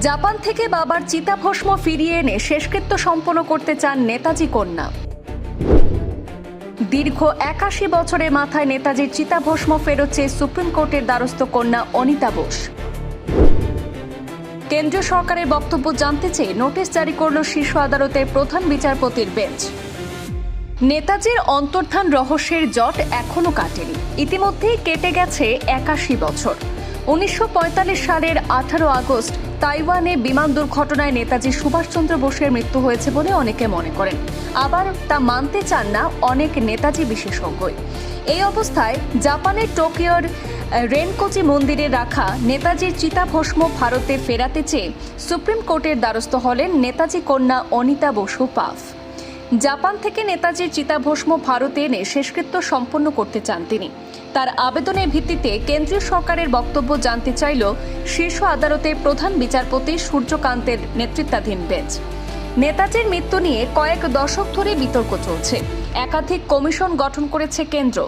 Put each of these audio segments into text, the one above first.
Japan থেকে বাবার চিতাভস্ম ফিরিয়ে এনে শেষকৃত্য সম্পন্ন করতে চান নেতাজি কন্যা। দীর্ঘ ৮১ বছরের মাথায় নেতাজির চিতাভস্ম ফেরত চেয়ে সুপ্রিম কোর্টের দ্বারস্থ কন্যা অনিতা বোস। কেন্দ্রীয় সরকারের বক্তব্য জানতে চেয়ে নোটিশ জারি করল শীর্ষ আদালতের প্রধান বিচারপতির বেঞ্চ। নেতাজির অন্তর্ধান রহস্যের জট এখনো কাটেনি। ইতিমধ্যেই কেটে গেছে ৮১ বছর। ১৯৪৫ সালের ১৮ আগস্ট তাইওয়ানে বিমান দুর্ঘটনায় নেতাজি সুভাষচন্দ্র বোসের মৃত্যু হয়েছে বলে অনেকে মনে করেন, আবার তা মানতে চান না অনেক নেতাজি বিশেষজ্ঞই। এই অবস্থায় জাপানের টোকিওর রেনকোজি মন্দিরে রাখা নেতাজির চিতাভস্ম ভারতে ফেরাতে চেয়ে সুপ্রিম কোর্টের দ্বারস্থ হলেন নেতাজি কন্যা অনিতা বসু পাফ। জাপান থেকে নেতাজির চিতাভস্ম ভারতে এনে শেষকৃত্য সম্পন্ন করতে চান তিনি। তার আবেদনের ভিত্তিতে কেন্দ্রীয় সরকারের বক্তব্য জানতে চাইল শীর্ষ আদালতের প্রধান বিচারপতি সূর্যকান্তের নেতৃত্বাধীন বেঞ্চ। নেতাজির মৃত্যু নিয়ে কয়েক দশক ধরে বিতর্ক চলছে। একাধিক কমিশন গঠন করেছে কেন্দ্র।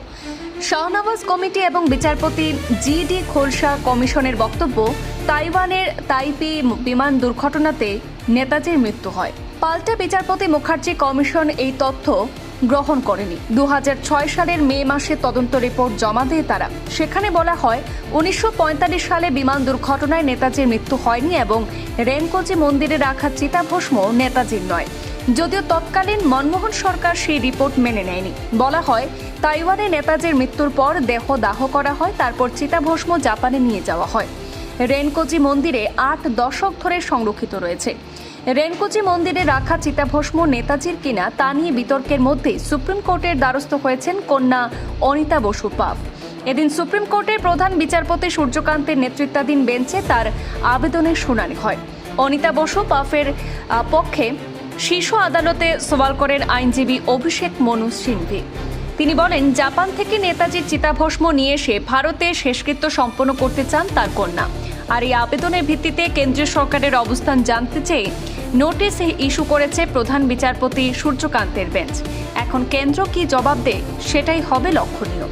শাহনওয়াজ কমিটি এবং বিচারপতি জি.ডি. খোলসা কমিশনের বক্তব্য, তাইওয়ানের তাইপি বিমান দুর্ঘটনাতে নেতাজির মৃত্যু হয়। পাল্টা বিচারপতি মুখার্জি কমিশন এই তথ্য গ্রহণ করেনি। ২০০৬ সালের মে মাসে তদন্ত রিপোর্ট জমা দেয় তারা। সেখানে বলা হয় ১৯৪৫ সালে বিমান দুর্ঘটনায় নেতাজির মৃত্যু হয়নি এবং রেনকোজি মন্দিরে রাখা চিতাভস্ম নেতাজির নয়। যদিও তৎকালীন মনমোহন সরকার সেই রিপোর্ট মেনে নেয়নি। বলা হয় তাইওয়ানে নেতাজির মৃত্যুর পর দেহ দাহ করা হয়, তারপর চিতাভস্ম জাপানে নিয়ে যাওয়া হয়। রেনকোজি মন্দিরে ৮ দশক ধরে সংরক্ষিত রয়েছে। রেনকোজি মন্দিরে রাখা চিতাভস্ম নেতাজির কিনা তা নিয়ে বিতর্কের মধ্যে সুপ্রিম কোর্টের দ্বারস্থ হয়েছেন কন্যা অনিতা বসু পাফ। এদিন সুপ্রিম কোর্টের প্রধান বিচারপতি সূর্যকান্তের নেতৃত্বাধীন বেঞ্চে তার আবেদনের শুনানি হয়। অনিতা বসু পাফের পক্ষে শীর্ষ আদালতে সওয়াল করেন আইনজীবী অভিষেক মনু সিংভি। তিনি বলেন, জাপান থেকে নেতাজির চিতাভস্ম নিয়ে এসে ভারতে শেষকৃত্য সম্পন্ন করতে চান তার কন্যা। আর এই আবেদনের ভিত্তিতে কেন্দ্রীয় সরকারের অবস্থান জানতে চেয়ে নোটিশ ইস্যু করেছে প্রধান বিচারপতি সূর্যকান্তের বেঞ্চ। এখন কেন্দ্র কি জবাব দেয় সেটাই হবে লক্ষণীয়।